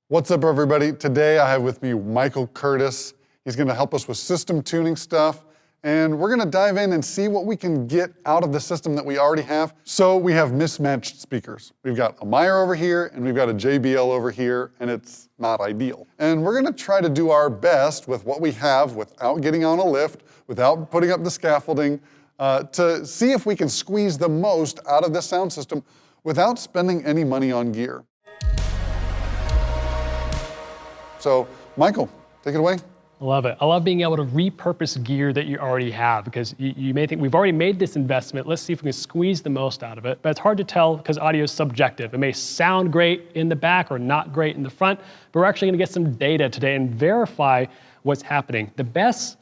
What's up, everybody? Today I have with me Michael Curtis. He's going to help us with system tuning stuff, and we're going to dive in and see what we can get out of the system that we already have. So we have mismatched speakers. We've got a Meyer over here, and we've got a JBL over here, and it's not ideal. And we're going to try to do our best with what we have without getting on a lift, without putting up the scaffolding, to see if we can squeeze the most out of this sound system without spending any money on gear. So, Michael, take it away. I love it. I love being able to repurpose gear that you already have, because you may think we've already made this investment. Let's see if we can squeeze the most out of it. But it's hard to tell because audio is subjective. It may sound great in the back or not great in the front, but we're actually going to get some data today and verify what's happening. The best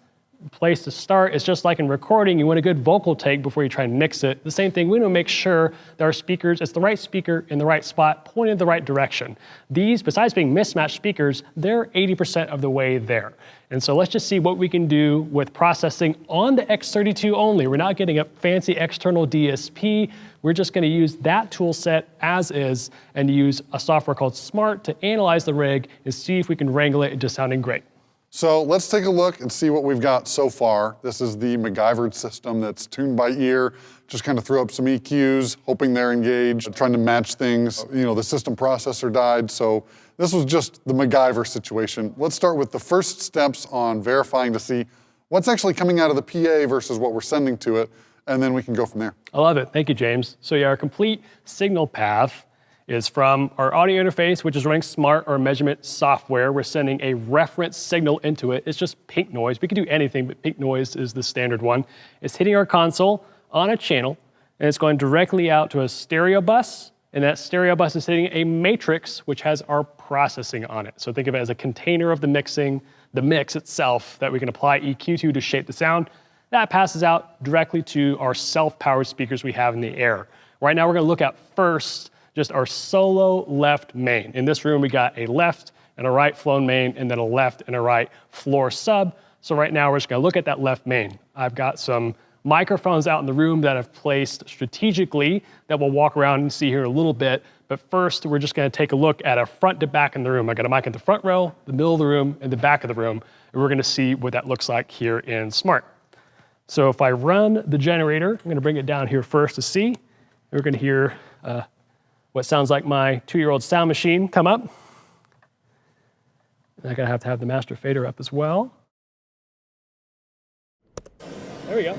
place to start is just like in recording, you want a good vocal take before you try and mix it. The same thing, we want to make sure that our speakers, it's the right speaker in the right spot, pointed in the right direction. These, besides being mismatched speakers, they're 80% of the way there. And so let's just see what we can do with processing on the X32 only. We're not getting a fancy external DSP. We're just going to use that tool set as is and use a software called Smart to analyze the rig and see if we can wrangle it into sounding great. So let's take a look and see what we've got so far. This is the MacGyvered system that's tuned by ear. Just kind of threw up some EQs, hoping they're engaged, trying to match things. You know, the system processor died, so this was just the MacGyver situation. Let's start with the first steps on verifying to see what's actually coming out of the PA versus what we're sending to it, and then we can go from there. I love it. Thank you, James. So yeah, our complete signal path is from our audio interface, which is running Smart, or measurement software. We're sending a reference signal into it. It's just pink noise. We can do anything, but pink noise is the standard one. It's hitting our console on a channel, and it's going directly out to a stereo bus, and that stereo bus is hitting a matrix, which has our processing on it. So think of it as a container of the mixing, the mix itself that we can apply EQ to shape the sound. That passes out directly to our self-powered speakers we have in the air. Right now, we're gonna look at first just our solo left main. In this room, we got a left and a right flown main, and then a left and a right floor sub. So right now, we're just gonna look at that left main. I've got some microphones out in the room that I've placed strategically that we'll walk around and see here in a little bit. But first, we're just gonna take a look at a front to back in the room. I got a mic in the front row, the middle of the room, and the back of the room. And we're gonna see what that looks like here in Smart. So if I run the generator, I'm gonna bring it down here first to see. We're gonna hear what sounds like my 2-year-old sound machine come up. And I'm gonna have to have the master fader up as well. There we go.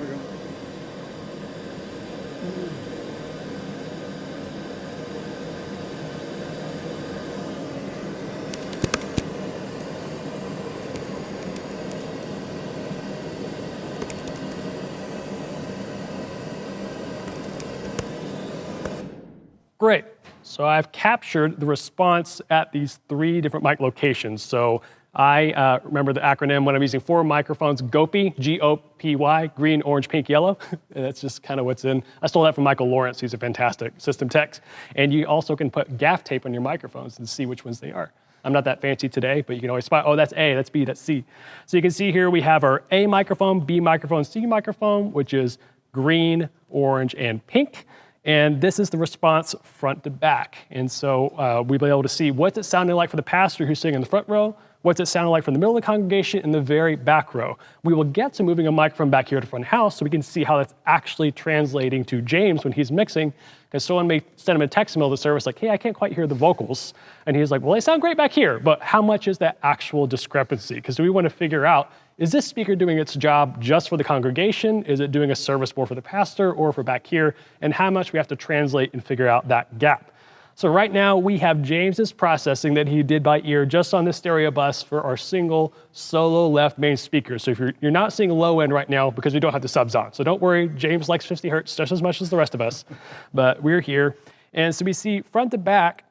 Great. So I've captured the response at these 3 different mic locations. So I remember the acronym when I'm using 4 microphones, GOPY, G-O-P-Y, green, orange, pink, yellow. And that's just kind of what's in. I stole that from Michael Lawrence, who's a fantastic system tech. And you also can put gaff tape on your microphones and see which ones they are. I'm not that fancy today, but you can always spot, oh, that's A, that's B, that's C. So you can see here we have our A microphone, B microphone, C microphone, which is green, orange, and pink. And this is the response front to back. And so we'll be able to see what's it sounding like for the pastor who's sitting in the front row, what's it sounding like from the middle of the congregation in the very back row. We will get to moving a microphone back here to the front house so we can see how that's actually translating to James when he's mixing, because someone may send him a text in the middle of the service like, hey, I can't quite hear the vocals. And he's like, well, they sound great back here, but how much is that actual discrepancy? Because we want to figure out, is this speaker doing its job just for the congregation? Is it doing a service more for the pastor or for back here? And how much we have to translate and figure out that gap. So right now we have James's processing that he did by ear just on the stereo bus for our single solo left main speaker. So if you're not seeing low end right now because we don't have the subs on. So don't worry, James likes 50 hertz just as much as the rest of us, but we're here. And so we see front to back,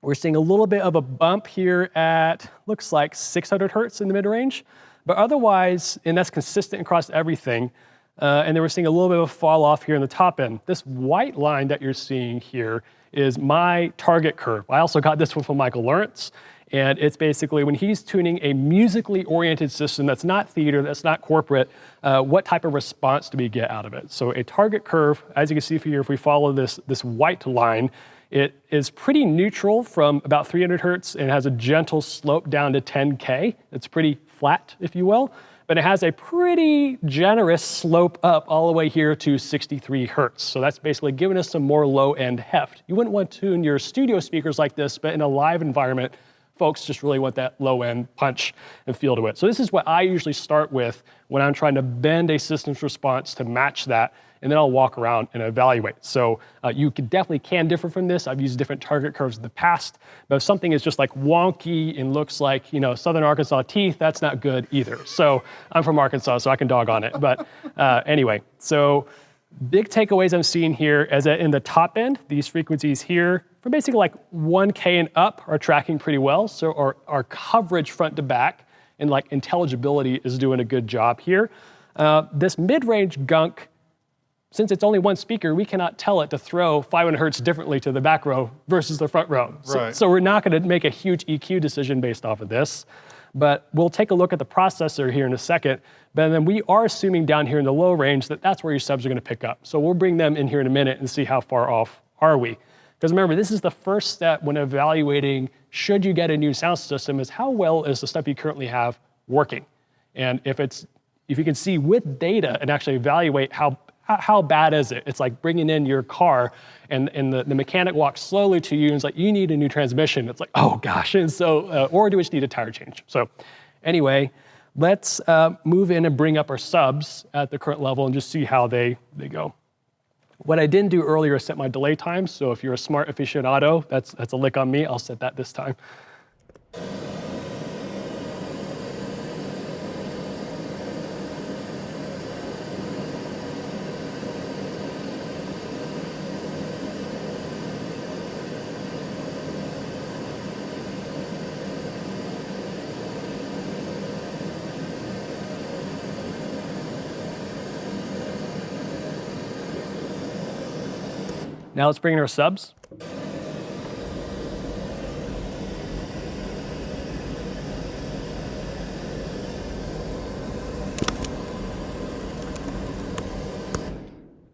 we're seeing a little bit of a bump here at, looks like 600 hertz in the mid-range. But otherwise, and that's consistent across everything, and then we're seeing a little bit of a fall off here in the top end. This white line that you're seeing here is my target curve. I also got this one from Michael Lawrence, and it's basically when he's tuning a musically oriented system that's not theater, that's not corporate, what type of response do we get out of it? So a target curve, as you can see here, if we follow this white line, It is pretty neutral from about 300 hertz and has a gentle slope down to 10K. It's pretty flat, if you will, but it has a pretty generous slope up all the way here to 63 hertz. So that's basically giving us some more low-end heft. You wouldn't want to tune your studio speakers like this, but in a live environment, folks just really want that low-end punch and feel to it. So this is what I usually start with when I'm trying to bend a system's response to match that, and then I'll walk around and evaluate. So you definitely can differ from this. I've used different target curves in the past, but if something is just like wonky and looks like, you know, Southern Arkansas teeth, that's not good either. So I'm from Arkansas, so I can dog on it. But anyway, so big takeaways I'm seeing here is that in the top end, these frequencies here, for basically like 1K and up, are tracking pretty well. So our coverage front to back and like intelligibility is doing a good job here. This mid-range gunk, since it's only one speaker, we cannot tell it to throw 500 hertz differently to the back row versus the front row. So we're not going to make a huge EQ decision based off of this. But we'll take a look at the processor here in a second. But then we are assuming down here in the low range that that's where your subs are going to pick up. So we'll bring them in here in a minute and see how far off are we. Because remember, this is the first step when evaluating should you get a new sound system, is how well is the stuff you currently have working. And if you can see with data and actually evaluate how bad is it? It's like bringing in your car and the mechanic walks slowly to you and it's like, you need a new transmission. It's like, oh gosh. And so, or do we just need a tire change? So anyway, let's move in and bring up our subs at the current level and just see how they go. What I didn't do earlier is set my delay time. So if you're a smart aficionado, that's a lick on me. I'll set that this time. Now let's bring in our subs.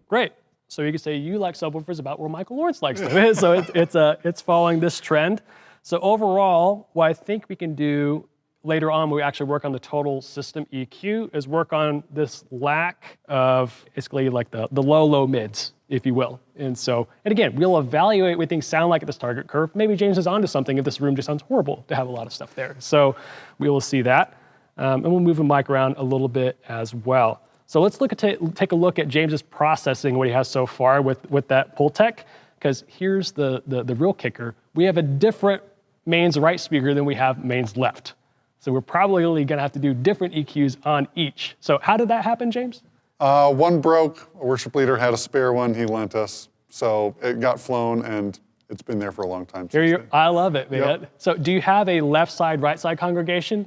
Great. So you can say you like subwoofers about where Michael Lawrence likes them. So it's following this trend. So overall, what I think we can do later on when we actually work on the total system EQ is work on this lack of basically like the low mids, if you will. And again, we'll evaluate what things sound like at this target curve. Maybe James is onto something if this room just sounds horrible to have a lot of stuff there. So we will see that. And we'll move the mic around a little bit as well. So let's take a look at James's processing, what he has so far with that Pultec, because here's the real kicker. We have a different mains right speaker than we have mains left. So we're probably going to have to do different EQs on each. So how did that happen, James? One broke. A worship leader had a spare one he lent us. So it got flown, and it's been there for a long time. I love it, man. Yep. So do you have a left side, right side congregation?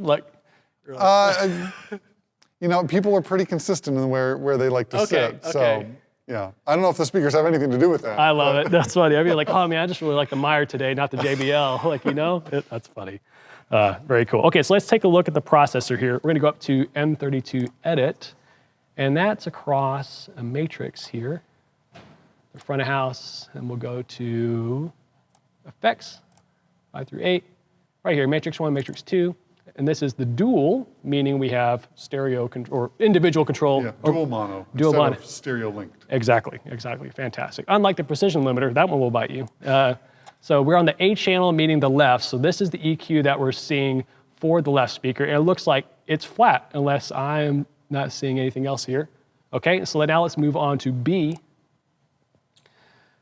You know, people are pretty consistent in where they like to sit. Okay. So, yeah. I don't know if the speakers have anything to do with that. I love it. That's funny. I'd be like, oh man, I just really like the Meyer today, not the JBL. Like, you know, that's funny. Very cool. Okay, so let's take a look at the processor here. We're going to go up to M32 Edit, and that's across a matrix here, the front of house, and we'll go to Effects, 5 through 8, right here, Matrix 1, Matrix 2, and this is the dual, meaning we have stereo or individual control. Yeah, dual mono. Dual mono. Of stereo linked. Exactly, fantastic. Unlike the precision limiter, that one will bite you. So we're on the A channel, meaning the left. So this is the EQ that we're seeing for the left speaker. And it looks like it's flat unless I'm not seeing anything else here. Okay, so now let's move on to B.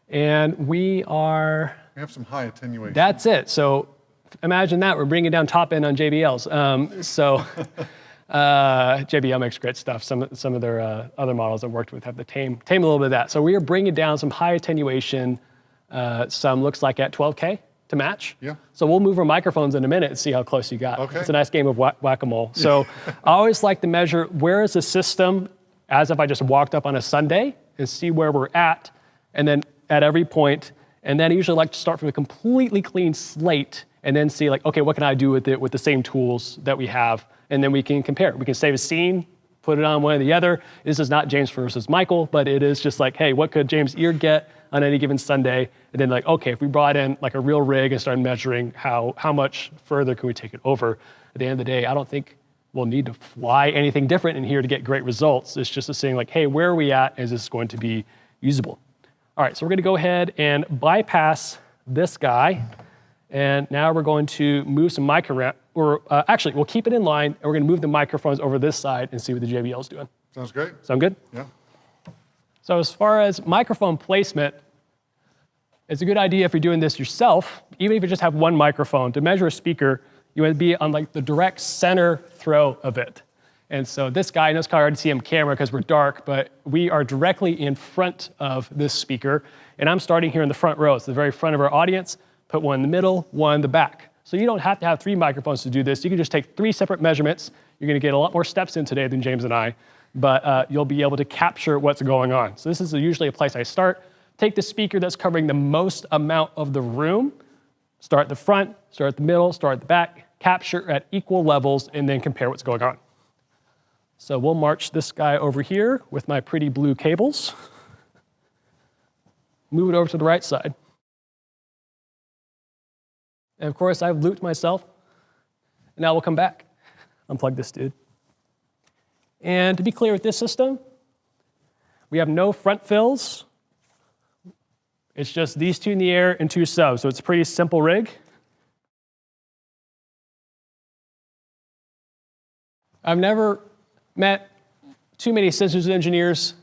And we have some high attenuation. That's it. So imagine that. We're bringing down top end on JBLs. JBL makes great stuff. Some of their other models I've worked with have the tame a little bit of that. So we are bringing down some high attenuation. Some looks like at 12K to match. Yeah. So we'll move our microphones in a minute and see how close you got. Okay. It's a nice game of whack-a-mole. So I always like to measure where is the system as if I just walked up on a Sunday and see where we're at, and then at every point. And then I usually like to start from a completely clean slate and then see like, okay, what can I do with it with the same tools that we have? And then we can compare. We can save a scene, put it on one or the other. This is not James versus Michael, but it is just like, hey, what could James' ear get on any given Sunday, and then like, okay, if we brought in like a real rig and started measuring how much further can we take it over, at the end of the day, I don't think we'll need to fly anything different in here to get great results. It's just a saying like, hey, where are we at? Is this going to be usable? All right, so we're gonna go ahead and bypass this guy, and now we're going to move some actually, we'll keep it in line, and we're gonna move the microphones over this side and see what the JBL's doing. Sounds great. Sound good? Yeah. So as far as microphone placement, it's a good idea if you're doing this yourself, even if you just have one microphone, to measure a speaker, you want to be on like the direct center throw of it. And so this guy, I know it's kind of hard to see him camera because we're dark, but we are directly in front of this speaker. And I'm starting here in the front row. It's the very front of our audience. Put one in the middle, one in the back. So you don't have to have 3 microphones to do this. You can just take 3 separate measurements. You're going to get a lot more steps in today than James and I, but you'll be able to capture what's going on. So this is usually a place I start. Take the speaker that's covering the most amount of the room, start at the front, start at the middle, start at the back, capture at equal levels, and then compare what's going on. So we'll march this guy over here with my pretty blue cables. Move it over to the right side. And of course, I've looped myself. And now we'll come back. Unplug this dude. And to be clear with this system, we have no front fills. It's just these 2 in the air and 2 subs. So it's a pretty simple rig. I've never met too many systems engineers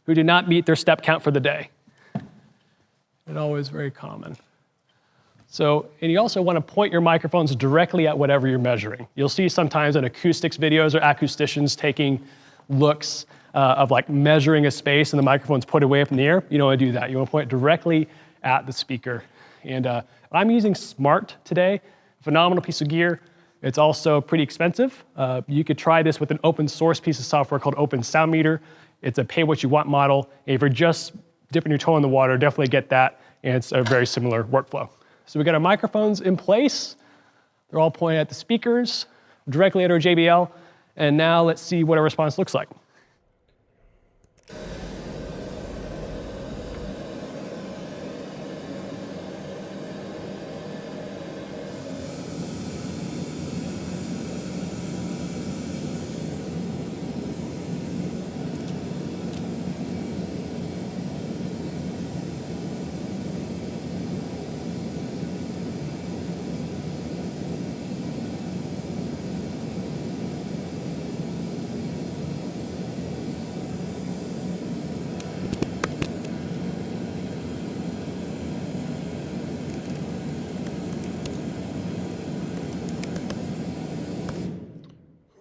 who did not meet their step count for the day. It's always very common. So, and you also want to point your microphones directly at whatever you're measuring. You'll see sometimes in acoustics videos or acousticians taking looks of like measuring a space and the microphone's put away up in the air. You don't want to do that. You want to point directly at the speaker. And I'm using Smart today, phenomenal piece of gear. It's also pretty expensive. You could try this with an open source piece of software called Open Sound Meter. It's a pay what you want model. And if you're just dipping your toe in the water, definitely get that. And it's a very similar workflow. So we got our microphones in place. They're all pointed at the speakers, directly at our JBL. And now let's see what our response looks like.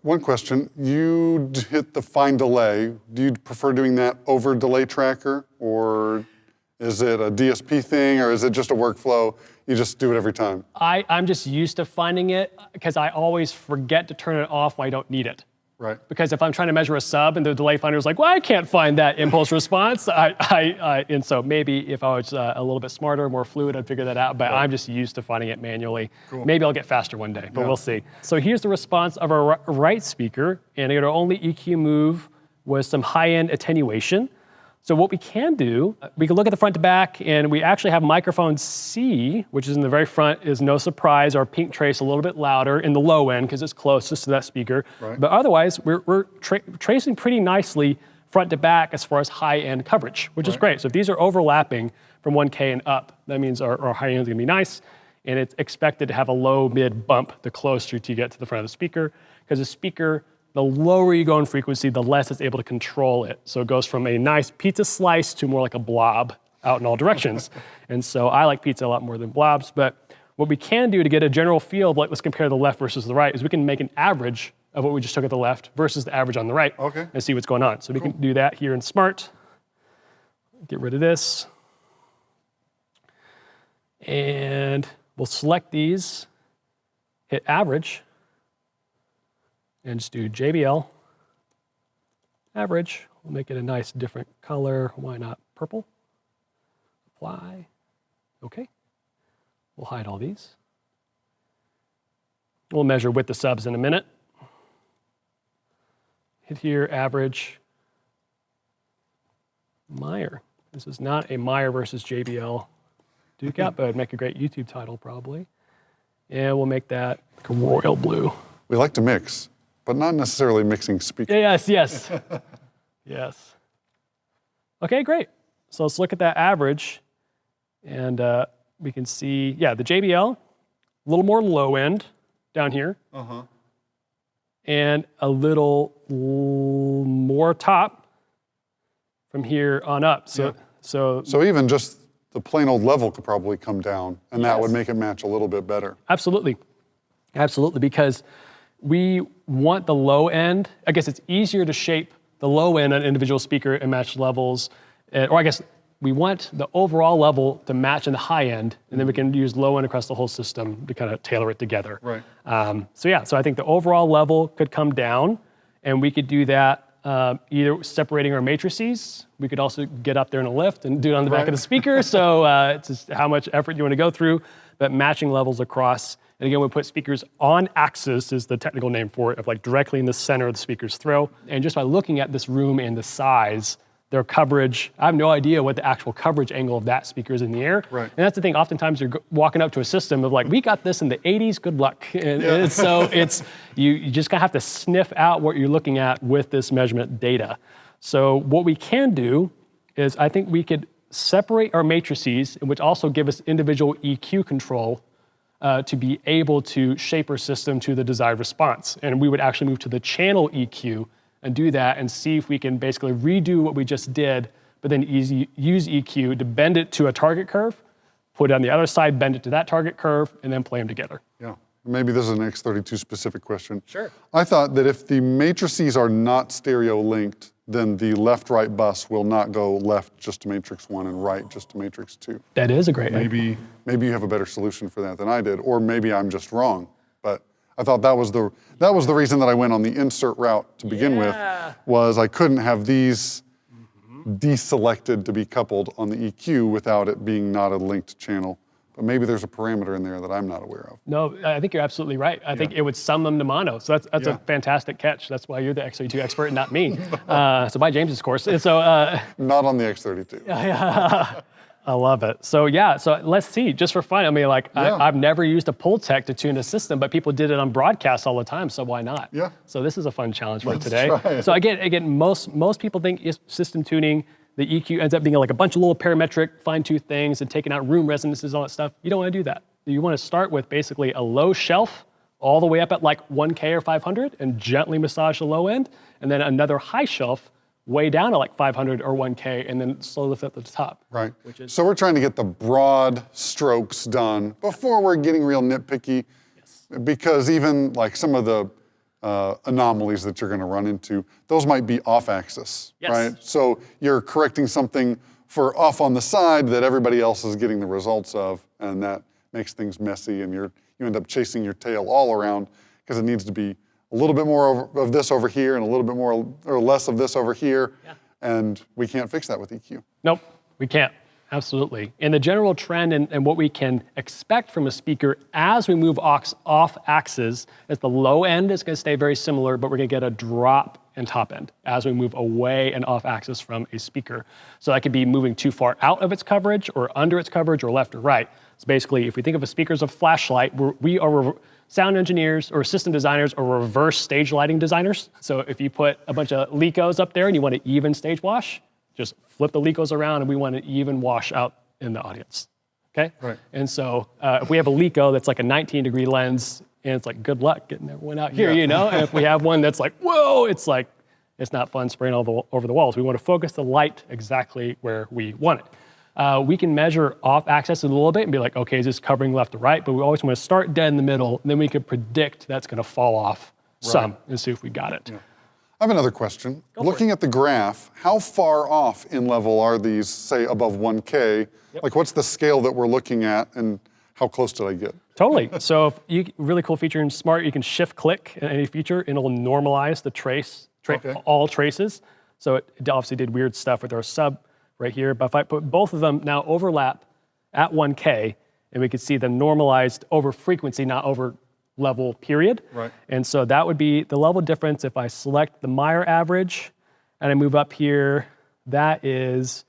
One question, you hit the fine delay. Do you prefer doing that over delay tracker, or is it a DSP thing, or is it just a workflow? You just do it every time? I'm just used to finding it because I always forget to turn it off when I don't need it. Right. Because if I'm trying to measure a sub and the delay finder is like, well, I can't find that impulse response, and so maybe if I was a little bit smarter, more fluid, I'd figure that out, but I'm just used to finding it manually. Cool. Maybe I'll get faster one day, but we'll see. So here's the response of our right speaker, and our only EQ move was some high-end attenuation. So what we can do, we can look at the front to back, and we actually have microphone C, which is in the very front, is no surprise, our pink trace a little bit louder in the low end because it's closest to that speaker. Right. But otherwise, we're tracing pretty nicely front to back as far as high-end coverage, which is great. So if these are overlapping from 1K and up, that means our high end is gonna be nice, and it's expected to have a low-mid bump the closer you get to the front of the speaker, because the speaker, the lower you go in frequency, the less it's able to control it. So it goes from a nice pizza slice to more like a blob out in all directions. And so I like pizza a lot more than blobs, but what we can do to get a general feel of like, let's compare the left versus the right, is we can make an average of what we just took at the left versus the average on the right, and see what's going on. So we can do that here in Smart. Get rid of this. And we'll select these, hit average, and just do JBL, average. We'll make it a nice different color. Why not purple? Apply. Okay. We'll hide all these. We'll measure with the subs in a minute. Hit here, average. Meyer. This is not a Meyer versus JBL Duke out, but it'd make a great YouTube title probably. And we'll make that like a royal blue. We like to mix, but not necessarily mixing speakers. Yes, yes. Yes. Okay, great. So let's look at that average. And we can see, yeah, the JBL, a little more low end down here. And a little more top from here on up. So even just the plain old level could probably come down, and that would make it match a little bit better. Absolutely. Absolutely, because we want the low end. I guess it's easier to shape the low end on an individual speaker and match levels. Or I guess we want the overall level to match in the high end, and then we can use low end across the whole system to kind of tailor it together. Right. So I think the overall level could come down, and we could do that either separating our matrices. We could also get up there in a lift and do it on the back of the speaker. So it's just how much effort you want to go through, but matching levels across. And again, we put speakers on axis is the technical name for it, of like directly in the center of the speaker's throw. And just by looking at this room and the size, their coverage, I have no idea what the actual coverage angle of that speaker is in the air. Right. And that's the thing, oftentimes you're walking up to a system of like, we got this in the 80s, good luck. And so you just kind of have to sniff out what you're looking at with this measurement data. So what we can do is I think we could separate our matrices, which also give us individual EQ control to be able to shape our system to the desired response. And we would actually move to the channel EQ and do that and see if we can basically redo what we just did, but then use EQ to bend it to a target curve, put it on the other side, bend it to that target curve, and then play them together. Yeah, maybe this is an X32 specific question. Sure. I thought that if the matrices are not stereo linked, then the left-right bus will not go left just to matrix 1 and right just to matrix 2. That is a great Maybe you have a better solution for that than I did, or maybe I'm just wrong. But I thought that was the reason that I went on the insert route to begin with, was I couldn't have these deselected to be coupled on the EQ without it being not a linked channel. But maybe there's a parameter in there that I'm not aware of. No, I think you're absolutely right. I think it would sum them to mono. So that's a fantastic catch. That's why you're the X32 expert and not me. So by James's course. And so not on the X32. I love it. So let's see, just for fun. I mean, I've never used a Pultec to tune a system, but people did it on broadcasts all the time, so why not? Yeah. So this is a fun challenge for today. Try it. So again, most people think system tuning, the EQ ends up being like a bunch of little parametric, fine-tooth things and taking out room resonances, all that stuff. You don't want to do that. You want to start with basically a low shelf all the way up at like 1K or 500 and gently massage the low end, and then another high shelf way down at like 500 or 1K, and then slowly lift up to the top. Right. So we're trying to get the broad strokes done before we're getting real nitpicky, because even like some of the anomalies that you're going to run into, those might be off axis, right? So you're correcting something for off on the side that everybody else is getting the results of, and that makes things messy, and you end up chasing your tail all around because it needs to be a little bit more of this over here and a little bit more or less of this over here, and we can't fix that with EQ. Nope, we can't. Absolutely. And the general trend and what we can expect from a speaker as we move off axis is the low end is going to stay very similar, but we're going to get a drop in top end as we move away and off axis from a speaker. So that could be moving too far out of its coverage or under its coverage or left or right. So basically, if we think of a speaker as a flashlight, we are sound engineers or system designers or reverse stage lighting designers. So if you put a bunch of LECOs up there and you want to even stage wash, just flip the LECOs around and we want an even wash out in the audience, okay? Right. And so if we have a LECO that's like a 19-degree lens, and it's like, good luck getting everyone out here, you know? And if we have one that's like, whoa, it's like, it's not fun spraying over the walls. We want to focus the light exactly where we want it. We can measure off axis a little bit and be like, okay, is this covering left or right? But we always want to start dead in the middle, and then we can predict that's going to fall off some and see if we got it. Yeah. I have another question. Looking at the graph, how far off in level are these, say, above 1K? Like, what's the scale that we're looking at, and how close did I get? Totally. So really cool feature in Smart, you can shift click in any feature, and it'll normalize the all traces. So it obviously did weird stuff with our sub right here, but if I put both of them now overlap at 1K, and we can see them normalized over frequency, not over level period. Right. And so that would be the level difference if I select the Meyer average and I move up here, that is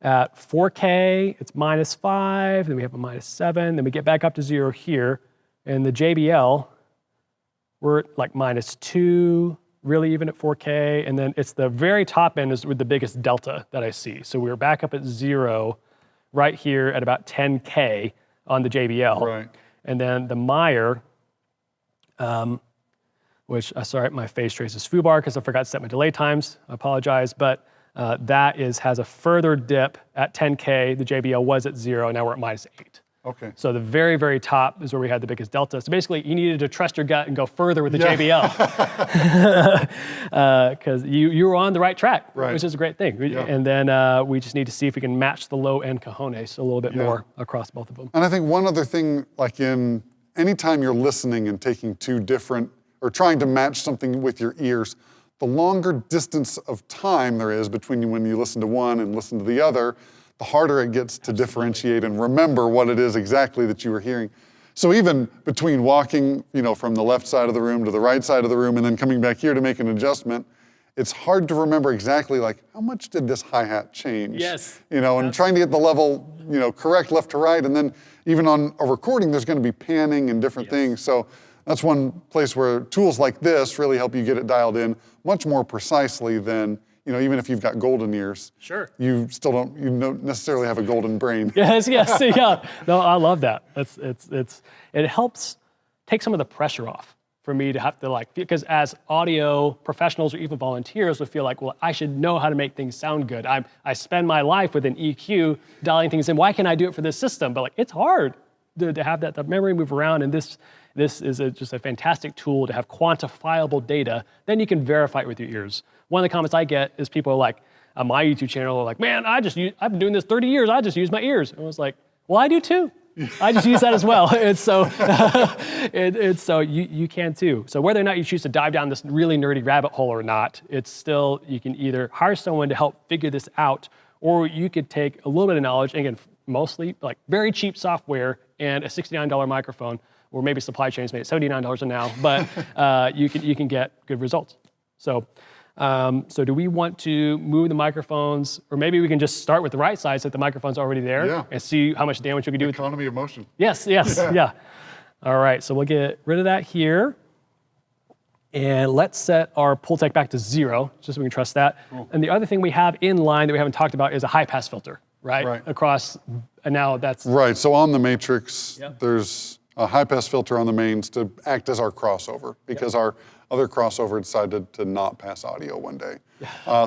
At 4K, it's -5, then we have a -7, then we get back up to 0 here. And the JBL, we're at like -2, really even at 4K. And then it's the very top end is with the biggest delta that I see. So we're back up at 0 right here at about 10K on the JBL. Right. And then the Meyer, which, sorry, my phase trace is foobar because I forgot to set my delay times. I apologize, but that has a further dip at 10K. The JBL was at 0, now we're at -8. Okay. So the very, very top is where we had the biggest delta. So basically, you needed to trust your gut and go further with the JBL because you were on the right track, which is a great thing. Yeah. And then we just need to see if we can match the low-end cojones a little bit more across both of them. And I think one other thing, like in anytime you're listening and taking two different, or trying to match something with your ears, the longer distance of time there is between when you listen to one and listen to the other, the harder it gets to differentiate and remember what it is exactly that you were hearing. So even between walking, from the left side of the room to the right side of the room and then coming back here to make an adjustment, it's hard to remember exactly like, how much did this hi-hat change? Yes. And trying to get the level, correct left to right. And then even on a recording, there's gonna be panning and different things. So that's one place where tools like this really help you get it dialed in much more precisely than, even if you've got golden ears. Sure. You still don't necessarily have a golden brain. Yes, yeah. No, I love that. It helps take some of the pressure off for me to have to because as audio professionals or even volunteers would feel like, well, I should know how to make things sound good. I spend my life with an EQ, dialing things in. Why can't I do it for this system? But it's hard to have the memory move around, and this is just a fantastic tool to have quantifiable data. Then you can verify it with your ears. One of the comments I get is people are like, on my YouTube channel, are like, man, I've been doing this 30 years, I just use my ears. And I was like, well, I do too. I just use that as well. And so, so you can too. So whether or not you choose to dive down this really nerdy rabbit hole or not, it's still, you can either hire someone to help figure this out, or you could take a little bit of knowledge, and again, mostly like very cheap software and a $69 microphone, or maybe supply chains made it $79 now, but you can get good results. So do we want to move the microphones, or maybe we can just start with the right side so that the microphone's already there and see how much damage we can do with economy of motion. Yes, yeah. All right, so we'll get rid of that here. And let's set our Pultec back to 0, just so we can trust that. Cool. And the other thing we have in line that we haven't talked about is a high pass filter, right? Across, and now that's... Right, so on the Matrix, there's a high pass filter on the mains to act as our crossover, because our other crossover decided to not pass audio one day.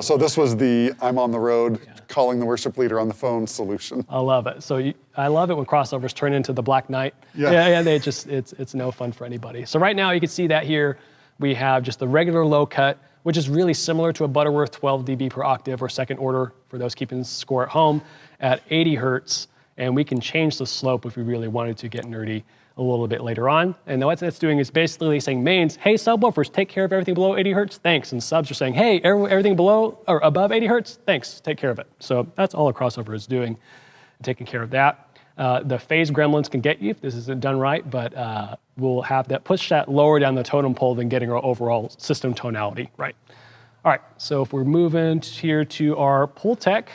So this was the I'm on the road calling the worship leader on the phone solution. I love it. So I love it when crossovers turn into the Black Knight. It's no fun for anybody. So right now you can see that here we have just the regular low cut, which is really similar to a Butterworth 12 dB per octave or second order for those keeping score at home at 80 hertz. And we can change the slope if we really wanted to get nerdy a little bit later on. And what that's doing is basically saying mains, hey, subwoofers, take care of everything below 80 hertz, thanks. And subs are saying, hey, everything below or above 80 hertz, thanks, take care of it. So that's all a crossover is doing, taking care of that. The phase gremlins can get you if this isn't done right, but we'll have that push that lower down the totem pole than getting our overall system tonality right. All right, so if we're moving here to our Pultec,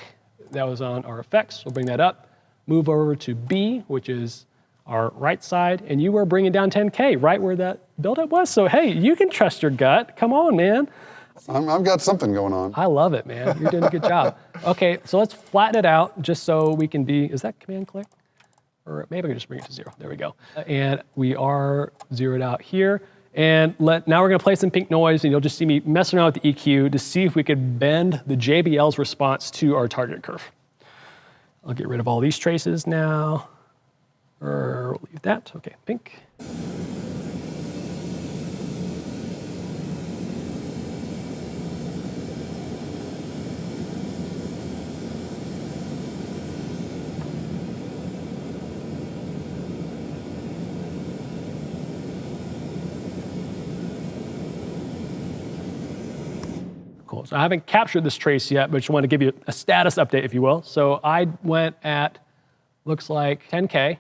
that was on our effects, we'll bring that up. Move over to B, which is our right side, and you were bringing down 10K right where that buildup was. So hey, you can trust your gut. Come on, man. I've got something going on. I love it, man. You're doing a good job. Okay, so let's flatten it out just so we can be, is that command click? Or maybe I can just bring it to 0. There we go. And we are zeroed out here. And now we're gonna play some pink noise, and you'll just see me messing around with the EQ to see if we could bend the JBL's response to our target curve. I'll get rid of all these traces now. Or we'll leave that. Okay, pink. Cool. So I haven't captured this trace yet, but just want to give you a status update, if you will. So I went at, looks like 10K.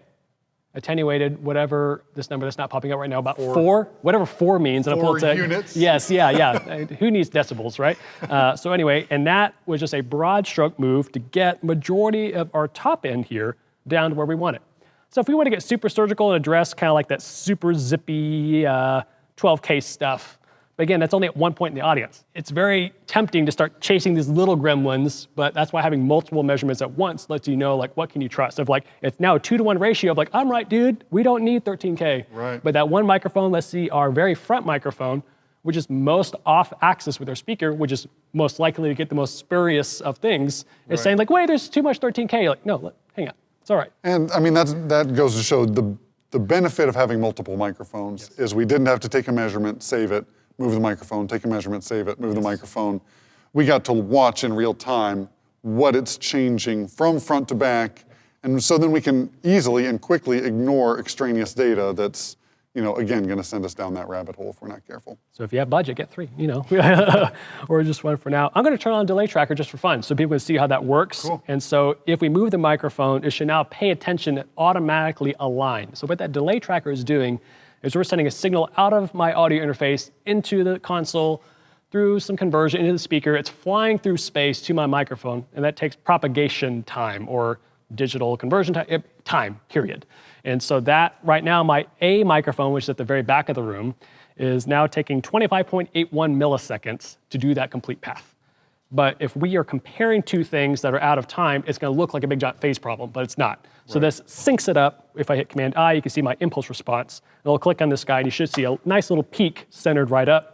attenuated, whatever this number that's not popping up right now, about four, whatever four means. And 4 units. Yes, yeah. Who needs decibels, right? So anyway, and that was just a broad stroke move to get majority of our top end here down to where we want it. So if we want to get super surgical and address kind of like that super zippy 12K stuff, but again, that's only at one point in the audience. It's very tempting to start chasing these little gremlins, but that's why having multiple measurements at once lets you know, like, what can you trust? Of like, it's now a 2-to-1 ratio of like, I'm right, dude, we don't need 13K. Right. But that one microphone, let's see, our very front microphone, which is most off axis with our speaker, which is most likely to get the most spurious of things, is saying like, wait, there's too much 13K. You're like, no, hang on, it's all right. And I mean, that goes to show the benefit of having multiple microphones is we didn't have to take a measurement, save it, move the microphone, take a measurement, save it, move the microphone. We got to watch in real time what it's changing from front to back. And so then we can easily and quickly ignore extraneous data that's, again, going to send us down that rabbit hole if we're not careful. So if you have budget, get 3, or just 1 for now. I'm going to turn on delay tracker just for fun so people can see how that works. Cool. And so if we move the microphone, it should now pay attention and automatically align. So what that delay tracker is doing is we're sending a signal out of my audio interface into the console through some conversion into the speaker. It's flying through space to my microphone, and that takes propagation time or digital conversion time, period. And so that right now, my A microphone, which is at the very back of the room, is now taking 25.81 milliseconds to do that complete path. But if we are comparing two things that are out of time, it's going to look like a big giant phase problem, but it's not. So this syncs it up. If I hit Command I, you can see my impulse response. And I'll click on this guy, and you should see a nice little peak centered right up.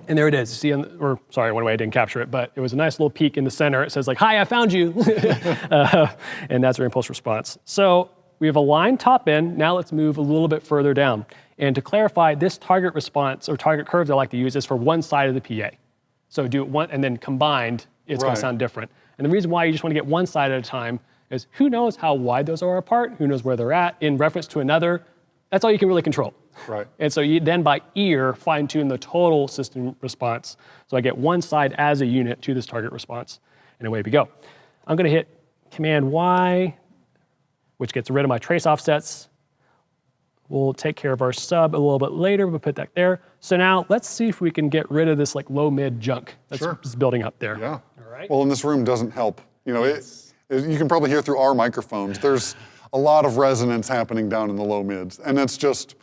And there it is. See, sorry, one way I didn't capture it, but it was a nice little peak in the center. It says like, hi, I found you. And that's our impulse response. So we have aligned top end. Now let's move a little bit further down. And to clarify, this target response or target curve that I like to use is for one side of the PA. So do it one, and then combined, it's going to sound different. And the reason why you just want to get one side at a time is who knows how wide those are apart, who knows where they're at in reference to another. That's all you can really control. Right. And so you then by ear fine tune the total system response. So I get one side as a unit to this target response, and away we go. I'm going to hit Command Y, which gets rid of my trace offsets. We'll take care of our sub a little bit later. We'll put that there. So now let's see if we can get rid of this like low mid junk that's just building up there. Yeah. All right. Well, and this room doesn't help. You can probably hear through our microphones. There's a lot of resonance happening down in the low mids, and that's just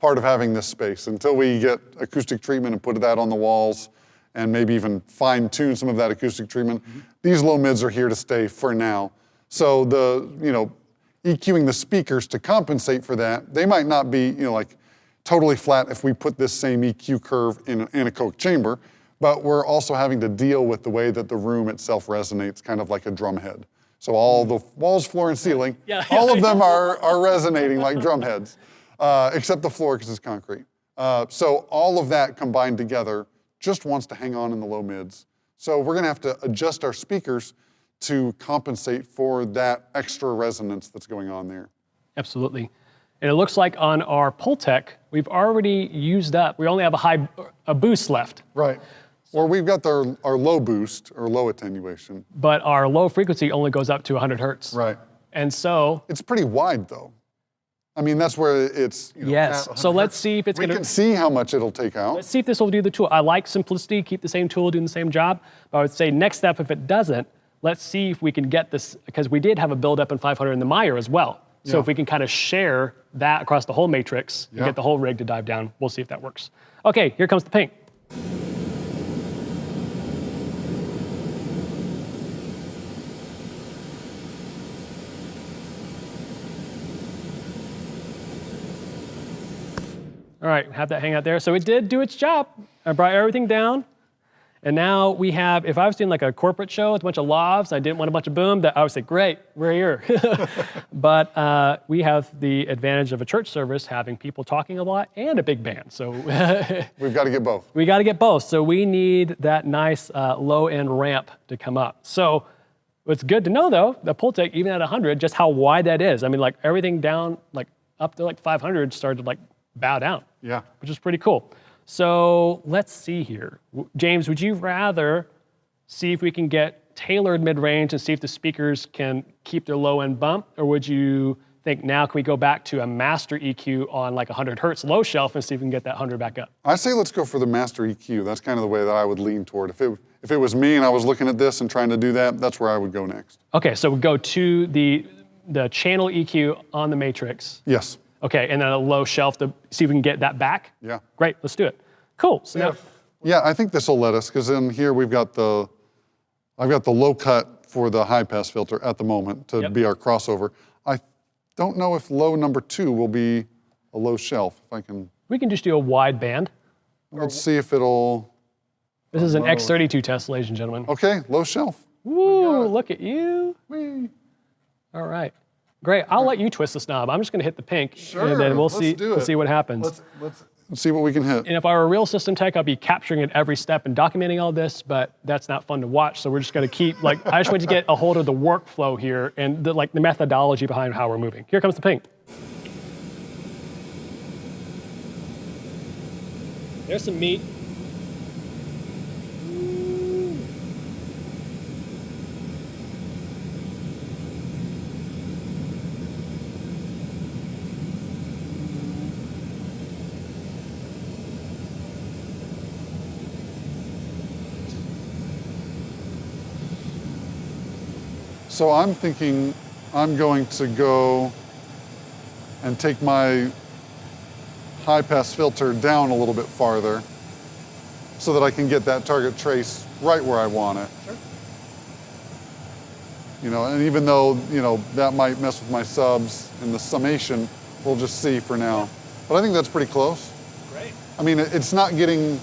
part of having this space. Until we get acoustic treatment and put that on the walls, and maybe even fine tune some of that acoustic treatment, these low mids are here to stay for now. So EQing the speakers to compensate for that, they might not be, like totally flat if we put this same EQ curve in an anechoic chamber, but we're also having to deal with the way that the room itself resonates, kind of like a drum head. So all the walls, floor, and ceiling, all of them are resonating like drum heads, except the floor because it's concrete. So all of that combined together just wants to hang on in the low mids. So we're gonna have to adjust our speakers to compensate for that extra resonance that's going on there. Absolutely. And it looks like on our Pultec, we've already used up, we only have a boost left. Right. Or we've got our low boost or low attenuation. But our low frequency only goes up to 100 hertz. Right. And so it's pretty wide though. I mean, that's where it's, yes. So let's see if it's going to. We can see how much it'll take out. Let's see if this will do the tool. I like simplicity, keep the same tool doing the same job. But I would say next step, if it doesn't, let's see if we can get this, because we did have a buildup in 500 in the Meyer as well. So if we can kind of share that across the whole matrix and get the whole rig to dive down, we'll see if that works. Okay, here comes the pink. All right, have that hang out there. So it did do its job. I brought everything down. And now we have, if I was doing like a corporate show with a bunch of lavs, I didn't want a bunch of boom, that I would say, great, we're here. But we have the advantage of a church service having people talking a lot and a big band. So we've got to get both. We got to get both. So we need that nice low-end ramp to come up. So what's good to know though, the Pultec, even at 100, just how wide that is. I mean, like everything down, like up to like 500 started to like bow down. Yeah. Which is pretty cool. So let's see here. James, would you rather see if we can get tailored mid-range and see if the speakers can keep their low end bump? Or would you think now can we go back to a master EQ on like 100 hertz low shelf and see if we can get that 100 back up? I say let's go for the master EQ. That's kind of the way that I would lean toward. If it was me and I was looking at this and trying to do that, that's where I would go next. Okay, so we go to the channel EQ on the matrix. Yes. Okay, and then a low shelf to see if we can get that back? Yeah. Great, let's do it. Cool, so now, Yeah, I think this will let us, because in here I've got the low cut for the high pass filter at the moment to be our crossover. I don't know if low number 2 will be a low shelf. If I can. we can just do a wide band. Let's see if it'll. This is an X32 test, ladies and gentlemen. Okay, low shelf. Woo, look at you. Whee. All right, great. I'll let you twist this knob. I'm just gonna hit the pink, Sure, and then we'll let's see, do it. see what happens. Let's see what we can hit. And if I were a real system tech, I'd be capturing it every step and documenting all this, but that's not fun to watch. So we're just gonna keep, like, I just want to get a hold of the workflow here and the methodology behind how we're moving. Here comes the pink. There's some meat. So I'm thinking I'm going to go and take my high pass filter down a little bit farther so that I can get that target trace right where I want it. Sure. You know, and even though, you know, that might mess with my subs in the summation, we'll just see for now. But I think that's pretty close. Great. I mean, it's not getting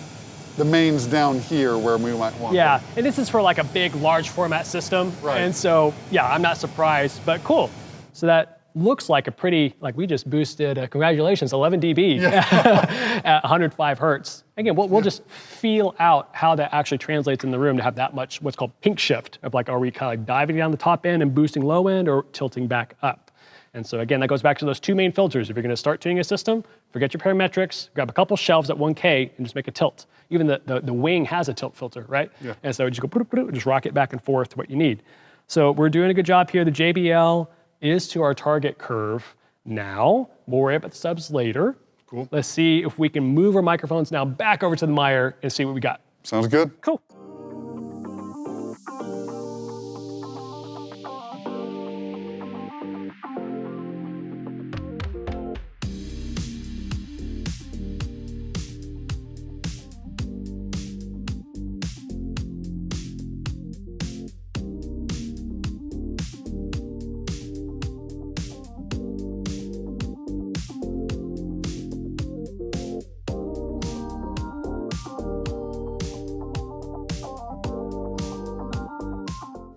the mains down here where we might want Yeah, them. and this is for like a big, large format system. Right. And so, yeah, I'm not surprised, but cool. So that looks like a pretty, like we just boosted, congratulations, 11 dB at 105 hertz. Again, we'll just feel out how that actually translates in the room to have that much what's called pink shift of like, are we kind of like diving down the top end and boosting low end or tilting back up? And so again, that goes back to those two main filters. If you're gonna start tuning a system, forget your parametrics, grab a couple shelves at 1K and just make a tilt. Even the wing has a tilt filter, right? Yeah. And so just go, just rock it back and forth to what you need. So we're doing a good job here. The JBL is to our target curve now. We'll worry about the subs later. Cool. Let's see if we can move our microphones now back over to the Meyer and see what we got. Sounds good. Cool.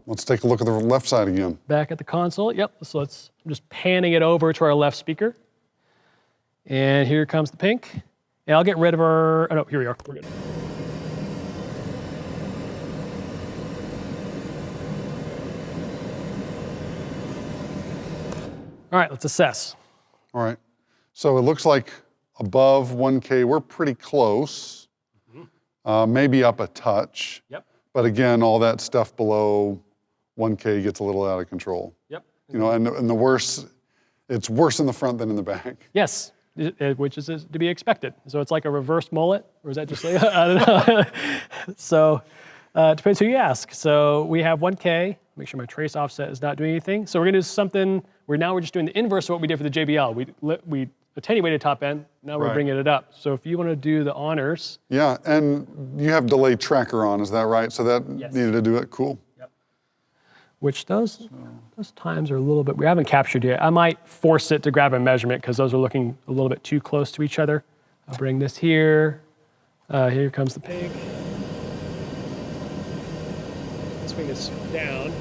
Let's take a look at the left side again. Back at the console, yep. So I'm just panning it over to our left speaker. And here comes the pink. And I'll get rid of our, oh no, here we are, we're good. All right, let's assess. All right. So it looks like above 1K, we're pretty close. Maybe up a touch. Yep. But again, all that stuff below 1K gets a little out of control. Yep. You know, and the worse, it's worse in the front than in the back. Yes, which is to be expected. So it's like a reverse mullet, or is that just like, I don't know. So it depends who you ask. So we have 1K, make sure my trace offset is not doing anything. So we're gonna do something where now we're just doing the inverse of what we did for the JBL. We attenuated top end, now we're Right. bringing it up. So if you wanna do the honors. Yeah, and you have delay tracker on, is that right? So that Yes. needed to do it, cool. Yep. Which those times are a little bit, we haven't captured yet. I might force it to grab a measurement because those are looking a little bit too close to each other. I'll bring this here. Here comes the pink. Swing this down.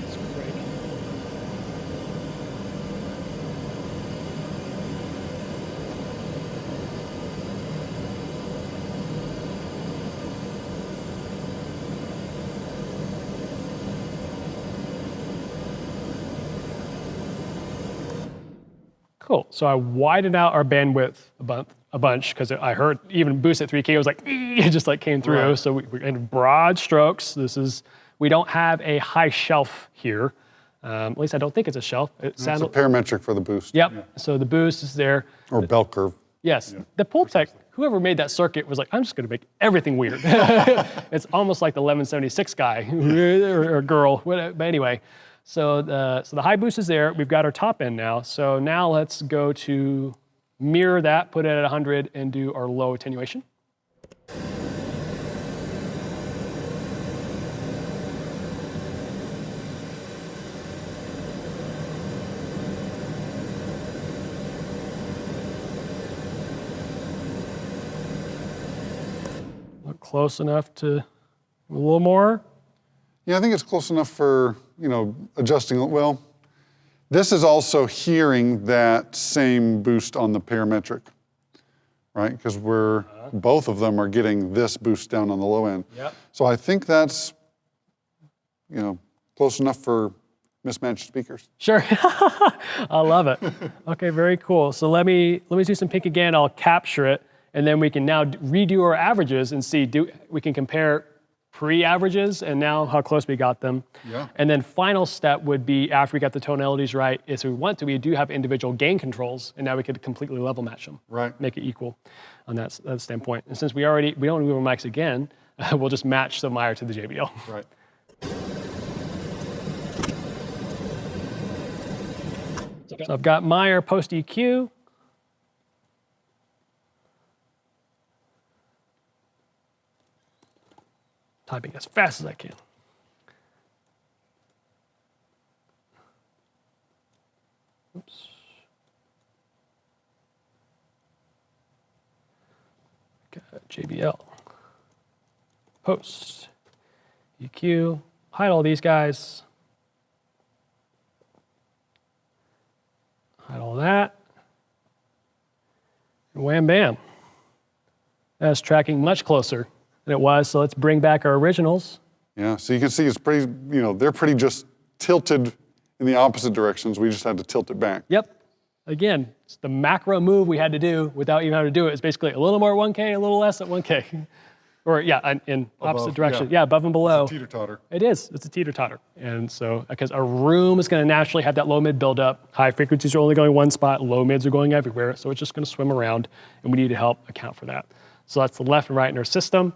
Let's break. Cool. So I widened out our bandwidth a bunch because I heard even boost at 3K, it was like, it just like came through. Right. So we're in broad strokes. We don't have a high shelf here. At least I don't think it's a shelf. It's a parametric for the boost. Yep. Yeah. So the boost is there. Or bell curve. Yes. The pull tech, whoever made that circuit was like, I'm just going to make everything weird. It's almost like the 1176 guy or girl. But anyway, so the high boost is there. We've got our top end now. So now let's go to mirror that, put it at 100, and do our low attenuation. Close enough to a little more. Yeah, I think it's close enough for, adjusting. Well, this is also hearing that same boost on the parametric, right? Because both of them are getting this boost down on the low end. Yep. So I think that's, close enough for mismatched speakers. Sure. I love it. Okay, very cool. So let me do some pink again. I'll capture it. And then we can now redo our averages and see, we can compare pre-averages and now how close we got them. Yeah. And then final step would be after we got the tonalities right, if we want to, we do have individual gain controls, and now we could completely level match them. Right. Make it equal on that standpoint. And since we don't move our mics again, we'll just match the Meyer to the JBL. Right. So I've got Meyer post EQ. Typing as fast as I can. Oops. Got JBL. Post. EQ. Hide all these guys. Hide all that. And wham bam. That's tracking much closer than it was. So let's bring back our originals. Yeah, so you can see it's pretty, they're pretty just tilted in the opposite directions. We just had to tilt it back. Yep. Again, it's the macro move we had to do without even having to do it. It's basically a little more at 1K, a little less at 1K. Or yeah, in opposite direction. Yeah, above and below. It's a teeter-totter. It is. It's a teeter-totter. And so, because a room is going to naturally have that low-mid buildup. High frequencies are only going one spot. Low-mids are going everywhere. So it's just going to swim around, and we need to help account for that. So that's the left and right in our system.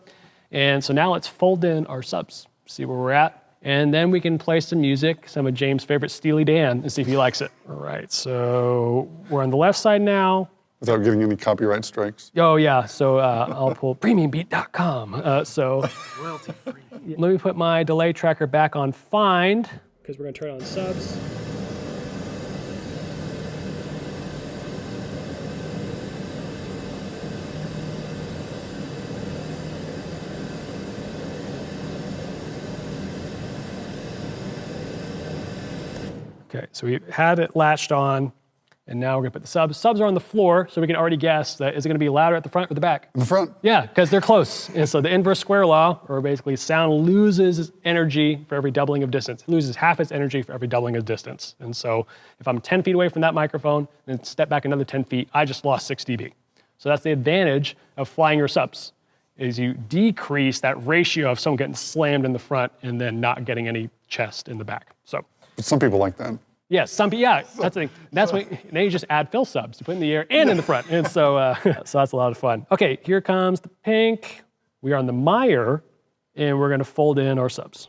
And so now let's fold in our subs, see where we're at. And then we can play some music, some of James' favorite Steely Dan, and see if he likes it. All right, so we're on the left side now. Without getting any copyright strikes. Oh yeah, so I'll pull premiumbeat.com. So royalty-free. Let me put my delay tracker back on find, because we're gonna turn on subs. Okay, so we had it latched on, and now we're gonna put the subs. Subs are on the floor, so we can already guess that is it gonna be louder at the front or the back? In the front. Yeah, because they're close. And so the inverse square law, or basically sound loses energy for every doubling of distance. It loses half its energy for every doubling of distance. And so if I'm 10 feet away from that microphone and step back another 10 feet, I just lost 6 dB. So that's the advantage of flying your subs, is you decrease that ratio of someone getting slammed in the front and then not getting any chest in the back. So. But some people like that. Yes, that's the thing. That's when now you just add fill subs to put in the air and in the front, and so so that's a lot of fun. Okay, here comes the pink. We are on the Meyer, and we're going to fold in our subs.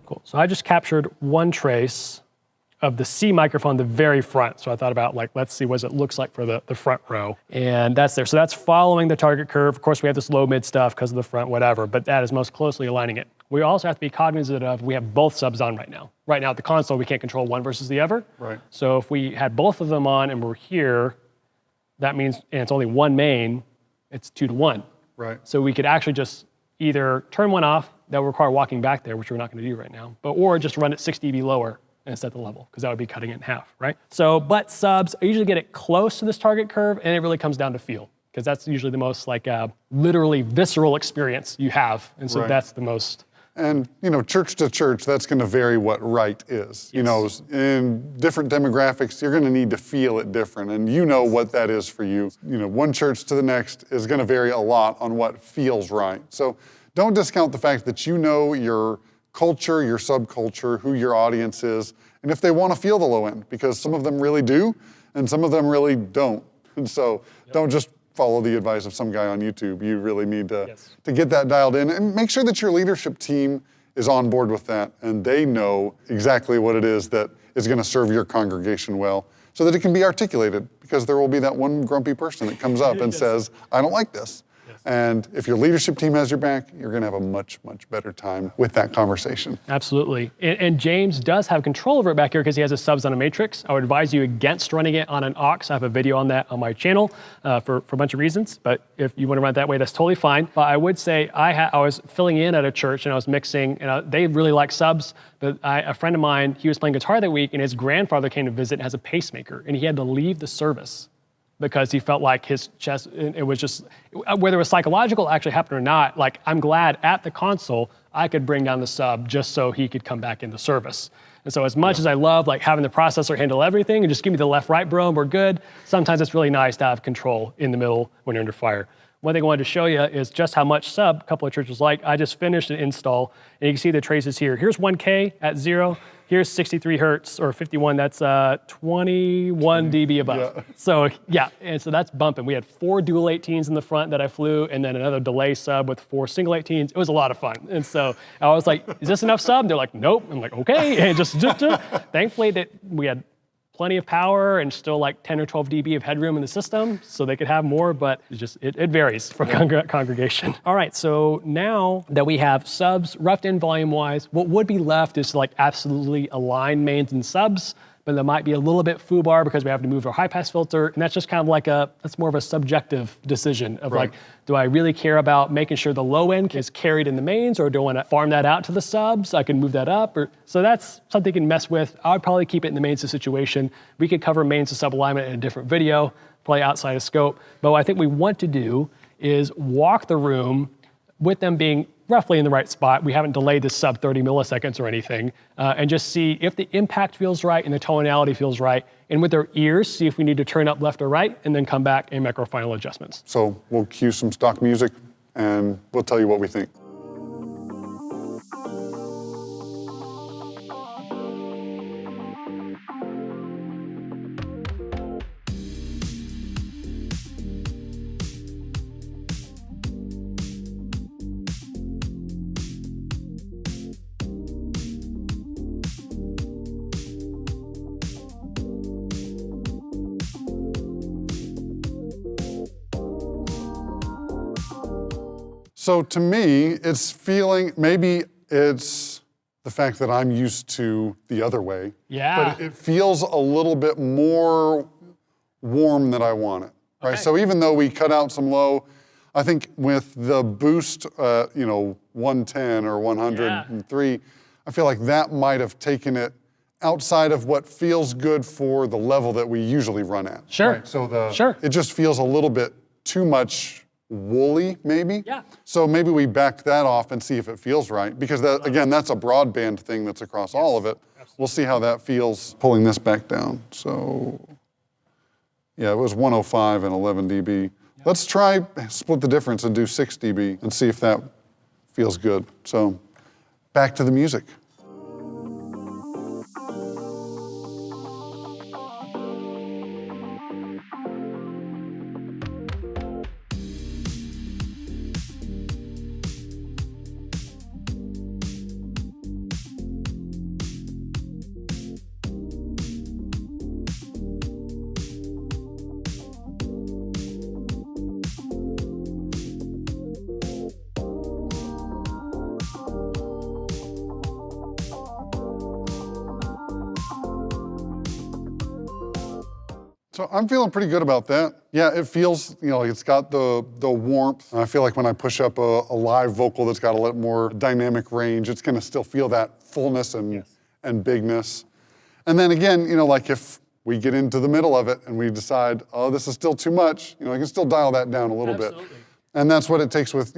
Cool. So I just captured one trace of the C microphone, the very front. So I thought about let's see what it looks like for the front row. And that's there. So that's following the target curve. Of course, we have this low mid stuff because of the front, whatever, but that is most closely aligning it. We also have to be cognizant of, we have both subs on right now. Right now at the console, we can't control one versus the other. Right. So if we had both of them on and we're here, that means, and it's only one main, it's 2 to 1. Right. So we could actually just either turn one off that would require walking back there, which we're not going to do right now, or just run it 6 dB lower and set the level, because that would be cutting it in half, right? So, but subs, I usually get it close to this target curve, and it really comes down to feel, because that's usually the most like literally visceral experience you have, and so that's the most. And church to church, that's going to vary what right is. Yes. In different demographics, you're going to need to feel it different, and what that is for you. One church to the next is going to vary a lot on what feels right. So don't discount the fact that your culture, your subculture, who your audience is, and if they want to feel the low end, because some of them really do, and some of them really don't. And so don't just follow the advice of some guy on YouTube. You really need to get that dialed in, and make sure that your leadership team is on board with that and they know exactly what it is that is going to serve your congregation well, so that it can be articulated, because there will be that one grumpy person that comes up and says, I don't like this. And if your leadership team has your back, you're going to have a much, much better time with that conversation. Absolutely. And James does have control over it back here because he has his subs on a matrix. I would advise you against running it on an aux. I have a video on that on my channel for a bunch of reasons. But if you want to run it that way, that's totally fine. But I would say I was filling in at a church and I was mixing, and they really like subs. But a friend of mine, he was playing guitar that week, and his grandfather came to visit and has a pacemaker, and he had to leave the service because he felt like his chest, it was just, whether it was psychological actually happened or not, like I'm glad at the console I could bring down the sub just so he could come back into service. And so as much as I love like having the processor handle everything and just give me the left, right, bro, and we're good, sometimes it's really nice to have control in the middle when you're under fire. One thing I wanted to show you is just how much sub a couple of churches like. I just finished an install, and you can see the traces here. Here's 1K at 0. Here's 63 hertz or 51. That's 21 dB above. So and so that's bumping. We had 4 dual 18s in the front that I flew, and then another delay sub with 4 single 18s. It was a lot of fun. And so I was like, is this enough sub? They're like, nope. I'm like, okay. And just thankfully that we had plenty of power and still like 10 or 12 dB of headroom in the system, so they could have more, but it varies from congregation. All right, so now that we have subs roughed in volume-wise, what would be left is to like absolutely align mains and subs, but that might be a little bit foobar because we have to move our high-pass filter, and that's just kind of like that's more of a subjective decision of like, do I really care about making sure the low end is carried in the mains, or do I want to farm that out to the subs? I can move that up, so that's something you can mess with. I would probably keep it in the mains to situation. We could cover mains to sub alignment in a different video, probably outside of scope, but what I think we want to do is walk the room with them being roughly in the right spot. We haven't delayed this sub 30 milliseconds or anything, and just see if the impact feels right and the tonality feels right, and with our ears, see if we need to turn up left or right, and then come back and make our final adjustments. So we'll cue some stock music, and we'll tell you what we think. So to me, it's maybe it's the fact that I'm used to the other way. Yeah. But it feels a little bit more warm than I want it, right? Okay. So even though we cut out some low, I think with the boost, 110 or 103, I feel like that might have taken it outside of what feels good for the level that we usually run at. Sure. Right? So it just feels a little bit too much woolly, maybe. Yeah. So maybe we back that off and see if it feels right, because again, that's a broadband thing that's across all of it. Absolutely. We'll see how that feels pulling this back down. So yeah, it was 105 and 11 dB. Yep. Let's try split the difference and do 6 dB and see if that feels good. So back to the music. So I'm feeling pretty good about that. Yeah, it feels, like it's got the warmth. I feel like when I push up a live vocal that's got a little more dynamic range, it's gonna still feel that fullness and bigness. And then again, like if we get into the middle of it and we decide, oh, this is still too much, I can still dial that down a little bit. And that's what it takes with,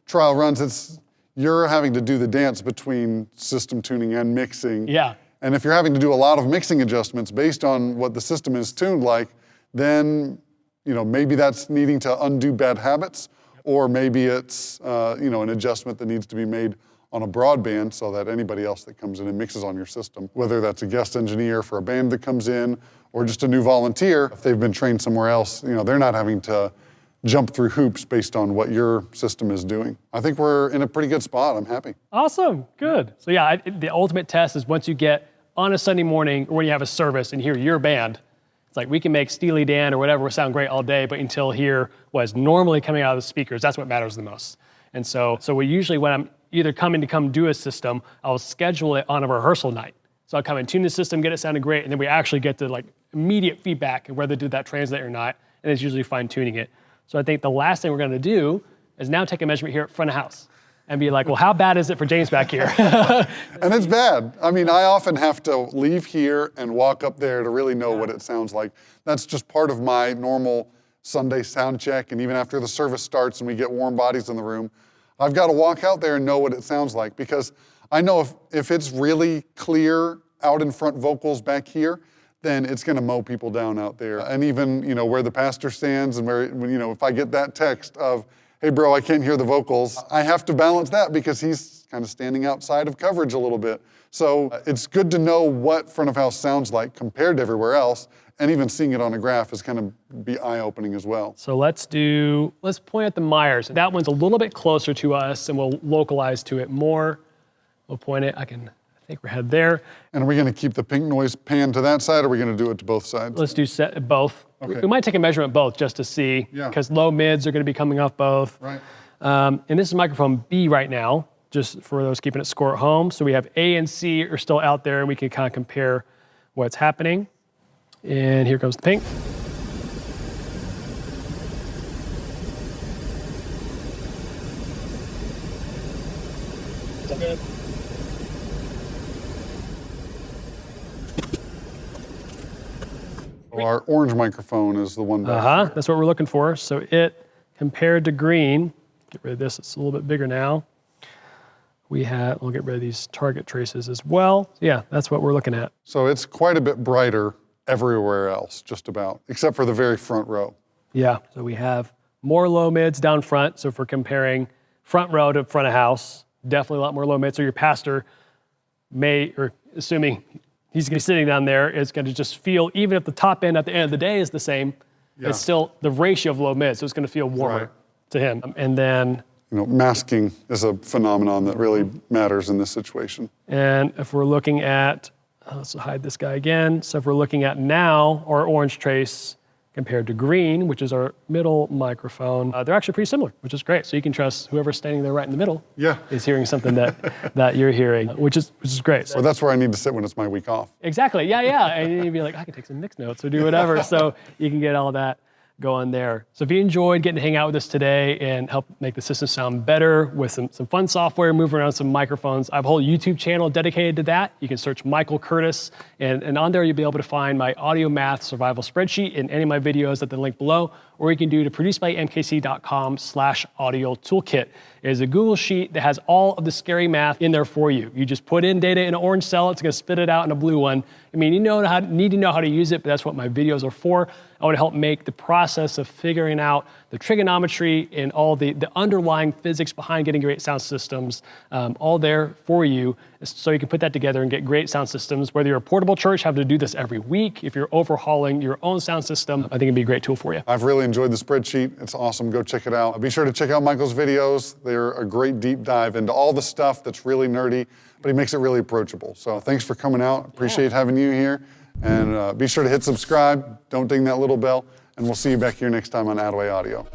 trial runs. You're having to do the dance between system tuning and mixing. Yeah. And if you're having to do a lot of mixing adjustments based on what the system is tuned like, then maybe that's needing to undo bad habits, or maybe it's an adjustment that needs to be made on a broadband so that anybody else that comes in and mixes on your system, whether that's a guest engineer for a band that comes in or just a new volunteer, if they've been trained somewhere else, they're not having to jump through hoops based on what your system is doing. I think we're in a pretty good spot. I'm happy. Awesome, good. So yeah, the ultimate test is once you get on a Sunday morning or when you have a service and hear your band, it's like we can make Steely Dan or whatever sound great all day, but until hear what's normally coming out of the speakers, that's what matters the most. And so we usually, when I'm either coming to come do a system, I'll schedule it on a rehearsal night. So I'll come and tune the system, get it sounding great, and then we actually get to like immediate feedback and whether did that translate or not, and it's usually fine tuning it. So I think the last thing we're gonna do is now take a measurement here at front of house and be like, well, how bad is it for James back here? And it's bad. I mean, I often have to leave here and walk up there to really know what it sounds like. That's just part of my normal Sunday sound check, and even after the service starts and we get warm bodies in the room, I've got to walk out there and know what it sounds like, because I know if it's really clear out in front vocals back here, then it's going to mow people down out there. And even, where the pastor stands and where, if I get that text of, hey bro, I can't hear the vocals, I have to balance that because he's kind of standing outside of coverage a little bit. So it's good to know what front of house sounds like compared to everywhere else, and even seeing it on a graph is kind of be eye-opening as well. So let's point at the Myers. That one's a little bit closer to us and we'll localize to it more. We'll point it, I think we're headed there. And are we gonna keep the pink noise pan to that side, or are we gonna do it to both sides? Let's do both. Okay. We might take a measurement both just to see, because low mids are gonna be coming off both. Right. And this is microphone B right now, just for those keeping it score at home. So we have A and C are still out there and we can kind of compare what's happening. And here comes the pink. Is that good? Our orange microphone is the one back That's what we're looking for. So it, compared to green, get rid of this, it's a little bit bigger now. We'll get rid of these target traces as well. Yeah, that's what we're looking at. So it's quite a bit brighter everywhere else, just about, except for the very front row. Yeah, so we have more low mids down front. So if we're comparing front row to front of house, definitely a lot more low mids. So your pastor assuming he's gonna be sitting down there, is gonna just feel, even if the top end at the end of the day is the same, it's still the ratio of low mid, so it's gonna feel warmer to him. And then, masking is a phenomenon that really matters in this situation. And if we're looking at, let's hide this guy again. So if we're looking at now our orange trace compared to green, which is our middle microphone, they're actually pretty similar, which is great. So you can trust whoever's standing there right in the middle is hearing something that you're hearing, which is great. So that's where I need to sit when it's my week off. Exactly, yeah. And you'd be like, I can take some mix notes or do whatever. So you can get all that going there. So if you enjoyed getting to hang out with us today and help make the system sound better with some fun software, move around some microphones, I have a whole YouTube channel dedicated to that. You can search Michael Curtis, and on there you'll be able to find my audio math survival spreadsheet and any of my videos at the link below, or you can do to producedbymkc.com/audio toolkit. It is a Google sheet that has all of the scary math in there for you. You just put in data in an orange cell, it's gonna spit it out in a blue one. I mean, you need to know how to use it, but that's what my videos are for. I want to help make the process of figuring out the trigonometry and all the underlying physics behind getting great sound systems all there for you, so you can put that together and get great sound systems. Whether you're a portable church, have to do this every week. If you're overhauling your own sound system, I think it'd be a great tool for you. I've really enjoyed the spreadsheet. It's awesome. Go check it out. Be sure to check out Michael's videos. They're a great deep dive into all the stuff that's really nerdy, but he makes it really approachable. So thanks for coming out. Appreciate having you here. And be sure to hit subscribe. Don't ding that little bell. And we'll see you back here next time on Attaway Audio.